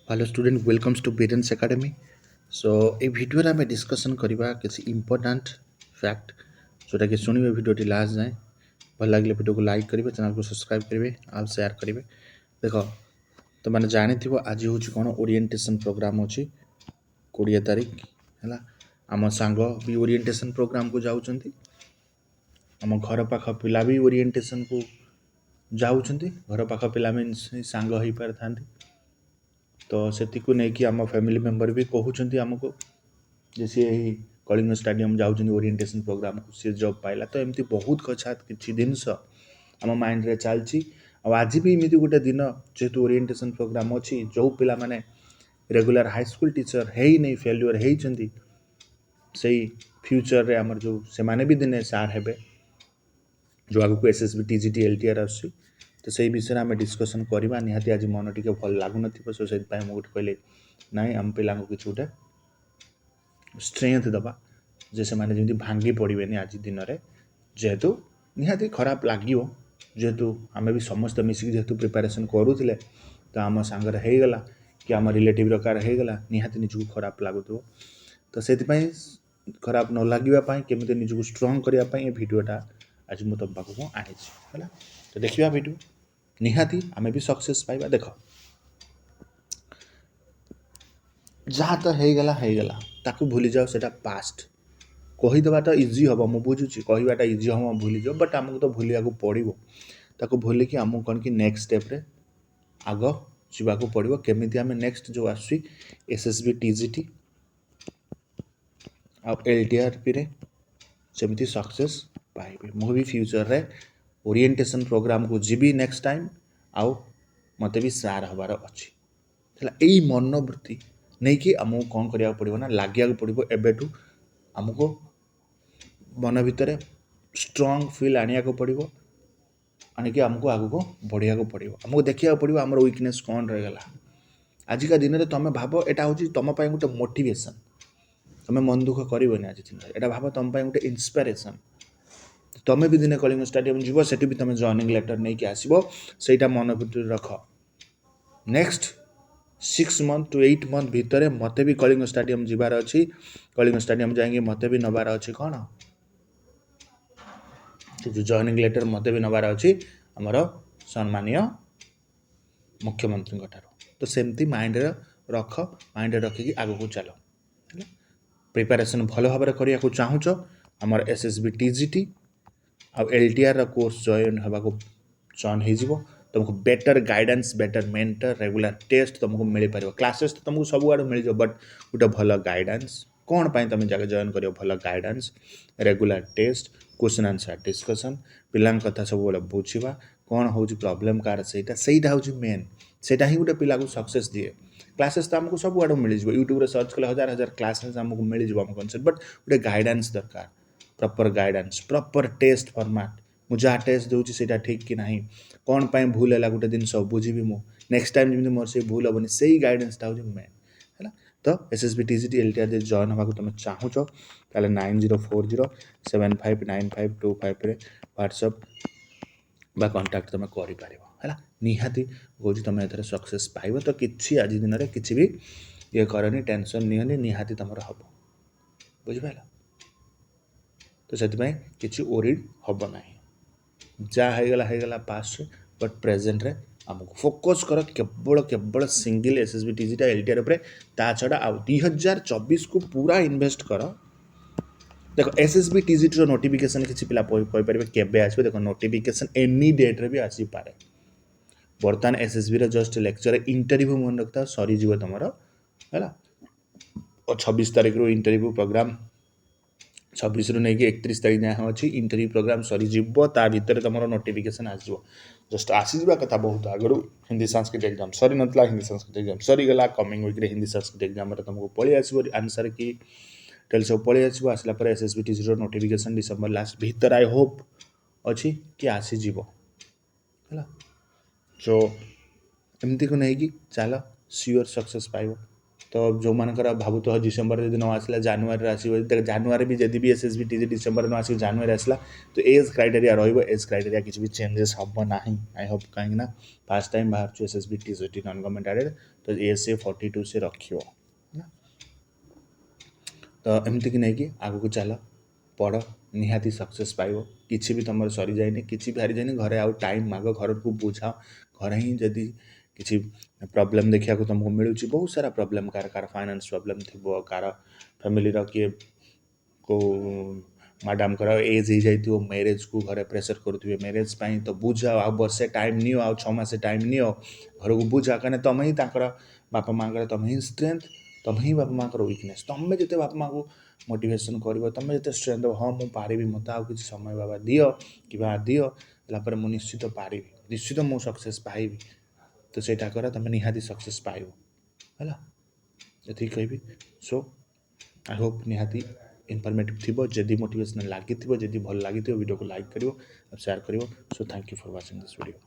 Hello student welcomes to parents academy. So ये video आम discussion करवा किसी इंपोर्टाट फैक्ट जोटा कि शुणवे भिडटी लास्ट जाए भल लगे भिडियो को लाइक करेंगे, चैनल को सब्सक्राइब करेंगे और शेयर करेंगे। देख तो मैंने जानी आज हूँ कौन ओरिएंटेशन प्रोग्राम अच्छी 20 तारीख है। आम सांग भी ओरिएंटेशन प्रोग्राम को जाऊँ, आम घर पाख पिला भी ओरिएंटेशन को जाऊँ, घर पाख पिला सांग हो पार था। तो से नहीं आम फैमिली मेंबर भी कहते आमको जे सी कलिंग स्टाडियम जाऊँ ओरिएंटेशन प्रोग्राम को सी जॉब पाइला। तो एमती बहुत कछा कि जिनस आम माइंड रे चलती। आज भी एमती गोटे दिन जेहेतु ओरिएंटेशन प्रोग्राम अच्छी जो पिला माने रेगुलर हाई स्कूल टीचर है ही नहीं फेल्युअर होती से फ्यूचर रे आमर जो से माने भी दिने सार हेबे जो आगु को एसएसबी टीजीटी एलटीआर आसुची। तो से विषय में आम डिस्कसन करवा निहाती आज मन टी भल लगुन सो से मुझे कहले नाई आम पिला कि गोटे स्ट्रेंथ दबा जे से माने जमी भांगी पड़े आज दिन में जेहेतु निहाती खराब लगे जेहेतु आम भी समस्त मिसिक जेहेतु प्रिपेरेसन करूले तो आम सांगर होगला कि आम रिलेटिव कार होगला निहाती निजक खराब लगुव। तो से खराब न लगे केमी निजक स्ट्रंग करने भिडटा आज मुझे तुम पाक आनी है। तो देखा भिडियो निहाती आम भी सक्सेस पाइबा। देख जहाँ तो होगला ताकू भूली जाओ से पास्ट कहीदेटा इजी हम मुझे बुझुची कहवाटा इजी हम भूली जाओ बट आमको तो भूलिया पड़ो ताकू भूलिकी आमको कौन कि नेक्स्ट स्टेप रे आग जावाक पड़ो केमी आम नेक्स्ट जो आसूँ एसएसबी टीजीटी आ एलटीआरपी रे सेमती सक्सेस पाइबे। मु भी फ्यूचर रे ओरिएंटेशन प्रोग्राम को जीवी नेक्स्ट टाइम आउ मते भी सार हबार अच्छी यही मनोवृत्ति नहीं कि आमको कौन करा पड़ो ना लगे पड़ो एबेठू आमको मन भितर स्ट्रंग फिल आने को पड़ो आनिक आमको आग को बढ़िया पड़ो आमको देखा पड़ो आमर वीकनेस कौन रहीगला। आजिका दिन में तुम भाव यहाँ हूँ तुम गोटे मोटिवेशन तुम मन दुख करनी आज दिन में भाव तुम गोटे इन्स्पिरेसन तुम्हें भी दिने कलिंग स्टाडियम जीव से भी तुम जॉइनिंग लेटर नहीं कि आसो से मन भर रख नेक्स्ट 6 मंथ टू 8 मंथ भितर मते भी कलिंग स्टाडियम जीवार अच्छी कलिंग स्टाडियम जाएंगे मते भी नबार अच्छी कौन जो जॉइनिंग लेटर मते भी नबार अच्छी आमर सम्मानीय मुख्यमंत्री तो सेमती माइंड रख माइंड रखिकी आग को चल प्रिपेरेसन भल भाव करने को चाहूच आमर एसएसबी टीजीटी आ एलटीआर कोर्स जॉइन होगा जॉइन हो तुमको better guidance better mentor regular test तुमको मिल पार क्लासेस तो तुमको सब आड़ मिल जाए बट गोटे भल गाइडेंस कौन पाई तुम जगह जॉइन कर भल guidance regular test question answer discussion पिला कथा सब बुझा कौन हो प्रोब्लेम कार से हूँ मेन से ही गोटे पिला को सक्सेस दिए। क्लासेस तो आमको सब आड़ मिल जाए यूट्यूब सर्च कले हजार हजार क्लासेस आमको मिल जाए कनसेप्ट बट गोटे गाइडेंस दरकार proper guidance proper test format मुझे जहाँ टेस्ट दूसरी से ठीक कि ना कौन पाई भूल है गोटे दिन सब बुझी मु नेक्स्ट टाइम जमी मोर से भूल हेनी से ही गाइडेंसटा हूँ मेन है। तो एसएसबी टीजीटी एलटीआर जो जॉइन होगा तुम चाहूच ताले 9040759525 व्हाट्सअप बा कंटाक्ट तुम कर निहाती कौच तुम ए सक्सेस पाइब। तो किसी आज दिन में किसी भी ये करनी टेंशन निहनी निहाती तुम हम बुझिपाल। तो से किसी ओरिड हम ना जहाँ होगला पास्ट बट प्रेजेंट रे आमको फोकस कर केवल केवल सिंगल एसएसबी टीजीटा एलटीआर उपरे ता छड़ा आ 2024 को पूरा इन्वेस्ट कर। देखो एसएसबी टीजीटी नोटिफिकेशन किसी पिला पारे केबे आसबे देखो नोटिफिकेशन एनी डेट रे भी आसी पारे बर्तमान एसएसबी रे जस्ट लेक्चर इंटरव्यू मन रखता सरी जीव तुम है 26 तारीख रो इंटरव्यू प्रोग्राम 26 रू नहीं 31 तारीख जहाँ अच्छी इंटरव्यू प्रोग्राम सरीज भितर तुम नोटिफिकेशन आसो जस्ट आसीजा कथा बहुत आगु हिंदी संस्कृत एग्जाम सरी नाला हिंदी संस्कृत एग्जाम सरीगला कमिंग वीक रे हिंदी संस्कृत एग्जाम तुमको पलि आसो आंसर की टेल सब पलि आसो आसला SSB TG notification December last भितर आई होप अच्छी कि आसीज है। सो एमती को नहीं कि चल सियोर सक्सेस पाइब तो जो मानकर भावु तो डिसेम्बर जब न आसला जानुआरी आसो जानुआरी भी जब भी एसएसबीटी डिसेम्बर न आस जानुआरी आसला तो एज क्राइटेरिया एज क्राइटेरिया किसी भी चेंजेस हम ना आई होप कहीं फास्ट टाइम बाहर एसएसबीटी नॉन गवर्नमेंट एडेड तो एज से 42 से रखियो तो एमती कि नहीं कि आगु को चल पढ़ निहाती सक्सेस पाइब किसी भी तुम सरी जाए किसी भी हारी जाए घरे आउ टाइम माग घर को बुझाओ घर ही जदि किसी प्रॉब्लम देखा तुमको मिलूँ बहुत सारा प्रॉब्लम कार फाइनेंस प्रॉब्लम थी कार फैमिली किए को मैडम कर एज हो जाइए मैरेज को घरे प्रेसर करुवे मैरेज पाई तो बुझाओ आ वर्षे टाइम नियो आ 6 मास टाइम नियो घर को बुझा कहीं तुम ही बापा माँ तुम ही स्ट्रेंथ तुम ही बापा माँ वीकनेस तुम्हें जिते बापा माँ को मोटिवेशन कर तुम्हें जिते स्ट्रेंथ हाँ मुझे पारि मत आउ कि समय बाबा दियो कि दिपर मुझे निश्चित पारि निश्चित मुझे सक्सेस पाइबी तो सेटा कर तुम निहाती सक्सेस पाइब है ये कहि सो आई होप निहाती इनफर्मेटिव थी जदि मोटिवेशनल लगी जदि भल लगी वीडियो को लाइक करो शेयर करो so thank you for watching this video.